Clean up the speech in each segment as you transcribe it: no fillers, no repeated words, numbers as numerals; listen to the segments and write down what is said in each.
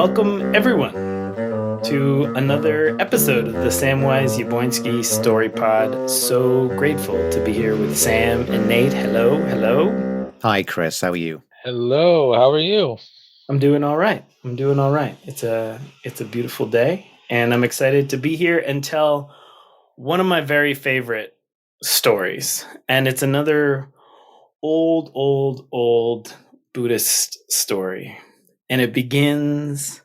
welcome everyone to another episode of the Samwise Yaboinski Story Pod. So grateful to be here with Sam and Nate. Hello, hello. Hi, Chris. How are you? Hello, how are you? I'm doing all right. It's a beautiful day, and I'm excited to be here and tell one of my very favorite stories. And it's another old Buddhist story. And it begins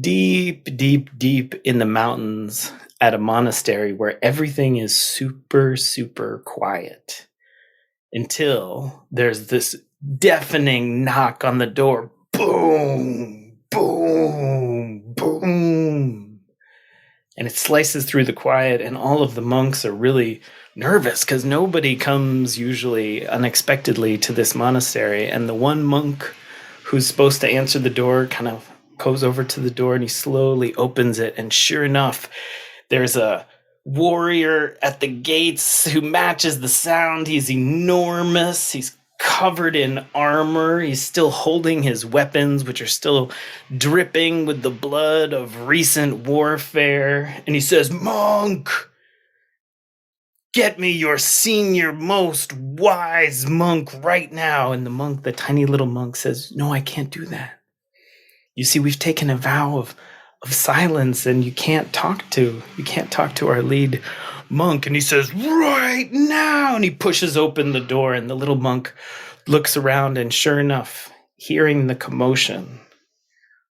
deep in the mountains at a monastery where everything is super quiet until there's this deafening knock on the door. Boom, boom, boom. And it slices through the quiet, and all of the monks are really nervous because nobody comes usually unexpectedly to this monastery. And the one monk who's supposed to answer the door kind of goes over to the door and he slowly opens it. And sure enough, there's a warrior at the gates who matches the sound. He's enormous. He's covered in armor. He's still holding his weapons, which are still dripping with the blood of recent warfare. And he says, "Monk, get me your senior, most wise monk right now." And the monk, the tiny little monk, says, "No, I can't do that. You see, we've taken a vow of silence, and you can't talk to our lead monk." And he says, "Right now." And he pushes open the door, and the little monk looks around, and sure enough, hearing the commotion,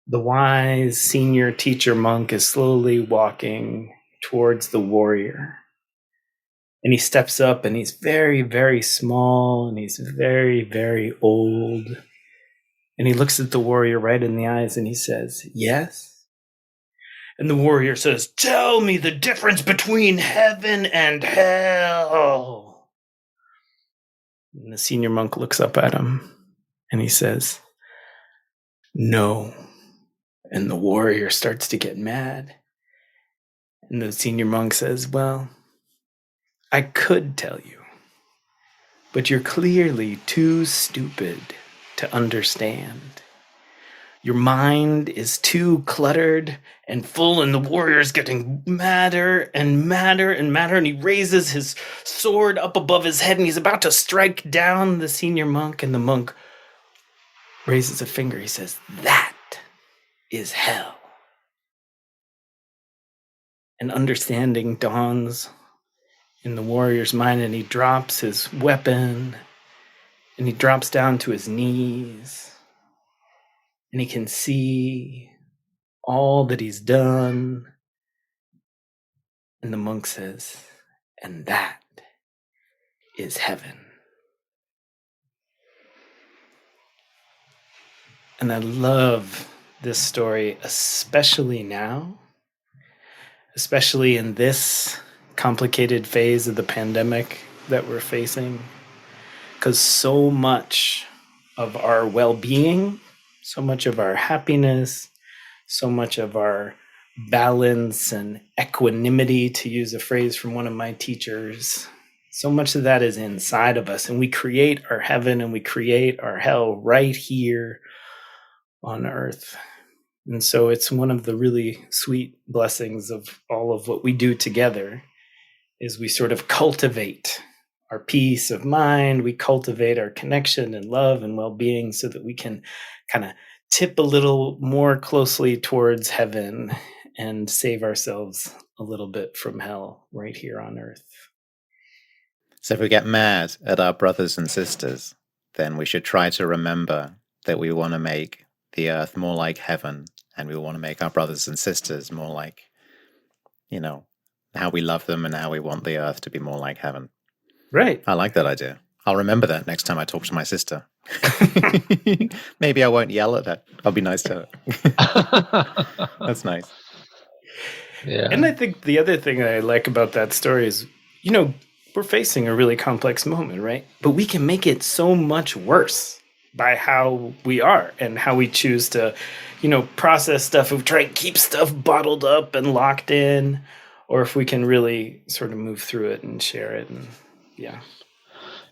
the wise senior teacher monk is slowly walking towards the warrior. And he steps up, and he's very small, and he's very old. And he looks at the warrior right in the eyes, and he says, "Yes?" And the warrior says, "Tell me the difference between heaven and hell." And the senior monk looks up at him, and he says, "No." And the warrior starts to get mad. And the senior monk says, "Well, I could tell you, but you're clearly too stupid to understand. Your mind is too cluttered and full, and the warrior's getting madder and madder. And he raises his sword up above his head, and he's about to strike down the senior monk, and the monk raises a finger. He says, "That is hell." And understanding dawns in the warrior's mind, and he drops his weapon, and he drops down to his knees, and he can see all that he's done. And the monk says, "And that is heaven." And I love this story, especially now, especially in this complicated phase of the pandemic that we're facing, because so much of our well-being, so much of our happiness, so much of our balance and equanimity, to use a phrase from one of my teachers, so much of that is inside of us. And we create our heaven and we create our hell right here on earth. And so it's one of the really sweet blessings of all of what we do together is we sort of cultivate our peace of mind, we cultivate our connection and love and well-being so that we can kind of tip a little more closely towards heaven and save ourselves a little bit from hell right here on earth. So if we get mad at our brothers and sisters, then we should try to remember that we want to make the earth more like heaven, and we want to make our brothers and sisters more like, how we love them and how we want the earth to be more like heaven. Right. I like that idea. I'll remember that next time I talk to my sister. Maybe I won't yell at her. I'll be nice to her. That's nice. Yeah. And I think the other thing I like about that story is, we're facing a really complex moment, right? But we can make it so much worse by how we are and how we choose to, process stuff. If we try and keep stuff bottled up and locked in, or if we can really sort of move through it and share it. And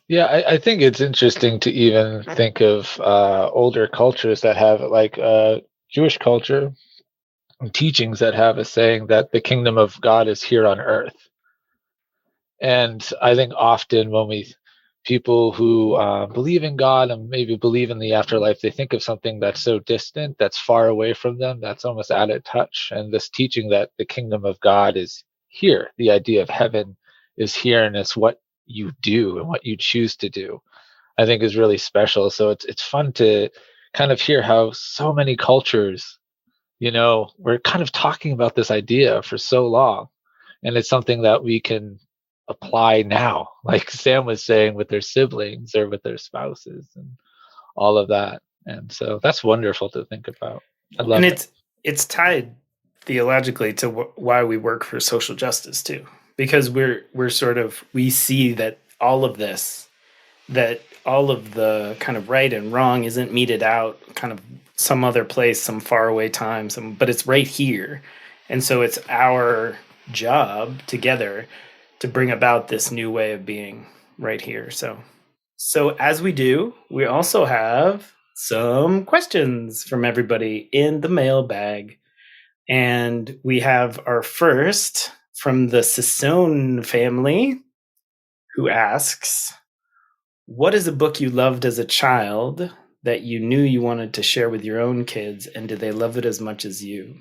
Yeah, I think it's interesting to even think of older cultures that have Jewish culture and teachings that have a saying that the kingdom of God is here on earth. And I think often when people who believe in God and maybe believe in the afterlife, they think of something that's so distant, that's far away from them, that's almost out of touch. And this teaching that the kingdom of God is here, the idea of heaven is here, and it's what you do and what you choose to do, I think is really special. So it's fun to kind of hear how so many cultures, we're kind of talking about this idea for so long, and it's something that we can apply now, like Sam was saying, with their siblings or with their spouses and all of that. And so that's wonderful to think about. I love And it. it's tied theologically to why we work for social justice too, because we see that all of this, that all of the kind of right and wrong isn't meted out kind of some other place, some faraway time, but it's right here. And so it's our job together to bring about this new way of being right here. So as we do, we also have some questions from everybody in the mailbag. And we have our first from the Sissone family, who asks, what is a book you loved as a child that you knew you wanted to share with your own kids, and did they love it as much as you?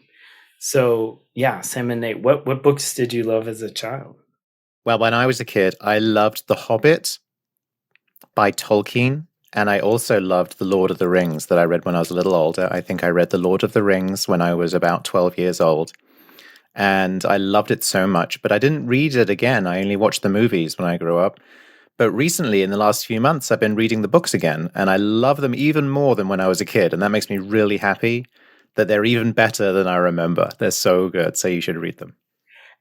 So, yeah, Sam and Nate, what books did you love as a child? Well, when I was a kid, I loved The Hobbit by Tolkien, and I also loved The Lord of the Rings that I read when I was a little older. I think I read The Lord of the Rings when I was about 12 years old, and I loved it so much, but I didn't read it again. I only watched the movies when I grew up. But recently, in the last few months, I've been reading the books again, and I love them even more than when I was a kid, and that makes me really happy that they're even better than I remember. They're so good, so you should read them.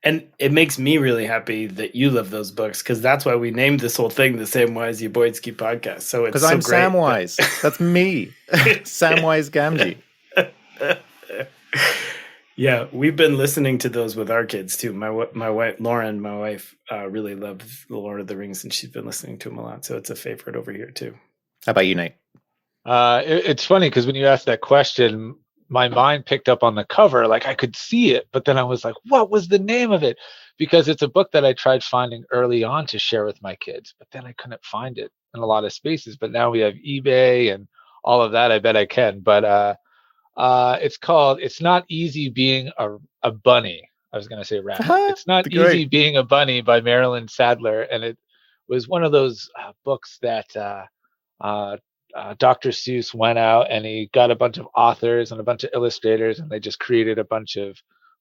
And it makes me really happy that you love those books, because that's why we named this whole thing the Samwise Boydsky podcast. So it's Because so I'm great. Samwise. That's me. Samwise Gamgee. Yeah, we've been listening to those with our kids too. My wife, Lauren, my wife, really loves The Lord of the Rings, and she's been listening to them a lot. So it's a favorite over here too. How about you, Nate? It's funny because when you asked that question, my mind picked up on the cover, like I could see it, but then I was like, what was the name of it? Because it's a book that I tried finding early on to share with my kids, but then I couldn't find it in a lot of spaces. But now we have eBay and all of that. I bet I can. But it's called It's Not Easy Being a Bunny. I was going to say rabbit. It's Not Easy Great. Being a Bunny by Marilyn Sadler. And it was one of those books that Dr. Seuss went out and he got a bunch of authors and a bunch of illustrators, and they just created a bunch of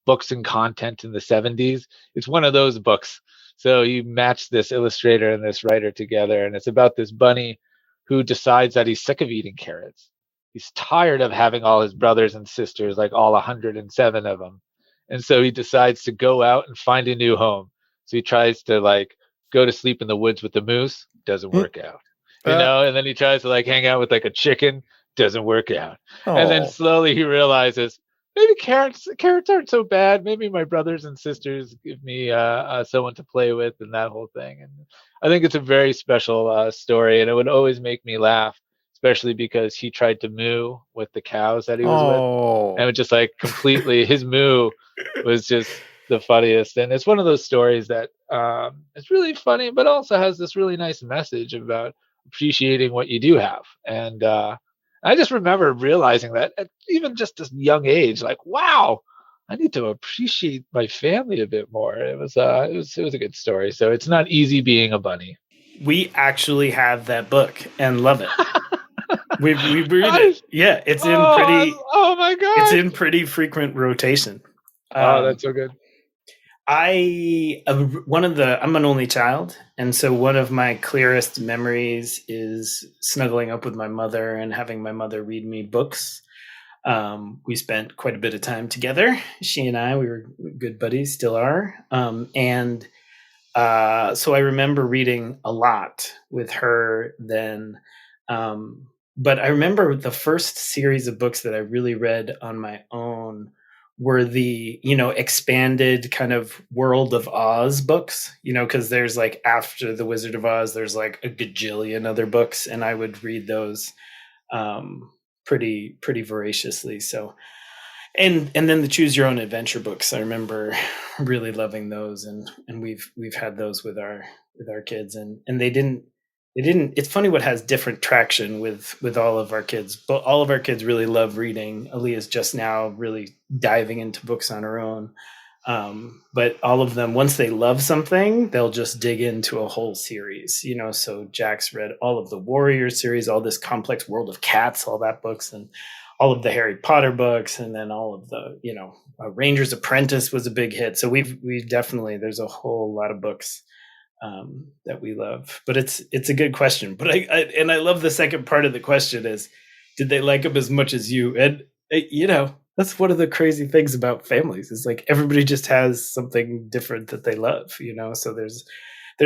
books and content in the 70s. It's one of those books. So you match this illustrator and this writer together, and it's about this bunny who decides that he's sick of eating carrots. He's tired of having all his brothers and sisters, like all 107 of them. And so he decides to go out and find a new home. So he tries to like go to sleep in the woods with the moose. Doesn't work out. And then he tries to like hang out with like a chicken. Doesn't work out. And then slowly he realizes maybe carrots aren't so bad. Maybe my brothers and sisters give me someone to play with, and that whole thing. And I think it's a very special story, and it would always make me laugh, especially because he tried to moo with the cows that he was with, and it just like completely his moo was just the funniest. And it's one of those stories that is really funny, but also has this really nice message about appreciating what you do have. And I just remember realizing that at even just this young age, like, wow, I need to appreciate my family a bit more. It was a good story. So It's Not Easy Being a Bunny. We actually have that book and love it. we read it. Yeah, it's in pretty. Oh my god! It's in pretty frequent rotation. That's so good. I'm an only child, and so one of my clearest memories is snuggling up with my mother and having my mother read me books. We spent quite a bit of time together. She and I, we were good buddies, still are. And so I remember reading a lot with her then. But I remember the first series of books that I really read on my own were the, expanded kind of World of Oz books, because there's like after the Wizard of Oz, there's like a gajillion other books, and I would read those pretty voraciously. So And then the choose your own adventure books. I remember really loving those, and we've had those with our kids, and they didn't it's funny what has different traction with all of our kids. But all of our kids really love reading. Aaliyah's just now really diving into books on her own. But all of them, once they love something, they'll just dig into a whole series, so Jack's read all of the Warrior series, all this complex World of Cats, all that books, and all of the Harry Potter books, and then all of the, Ranger's Apprentice was a big hit. So we definitely, there's a whole lot of books that we love. But it's a good question. But I love the second part of the question is, did they like them as much as you? And that's one of the crazy things about families is like everybody just has something different that they love. So there's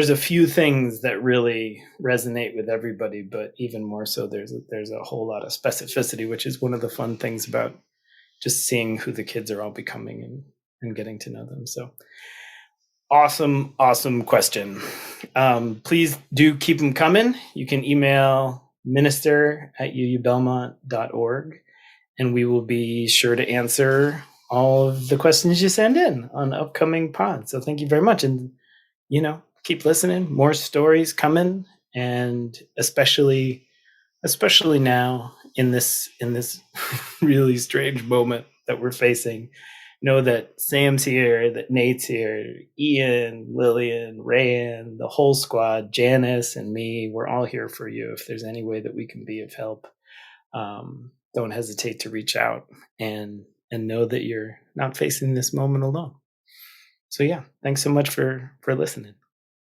a few things that really resonate with everybody, but even more so, there's a whole lot of specificity, which is one of the fun things about just seeing who the kids are all becoming and getting to know them. So awesome question. Please do keep them coming. You can email minister@uubelmont.org, and we will be sure to answer all of the questions you send in on upcoming pods. So thank you very much. And, keep listening, more stories coming. And especially now in this really strange moment that we're facing, know that Sam's here, that Nate's here, Ian, Lillian, Rayan, the whole squad, Janice and me, we're all here for you. If there's any way that we can be of help, don't hesitate to reach out and know that you're not facing this moment alone. So yeah, thanks so much for listening.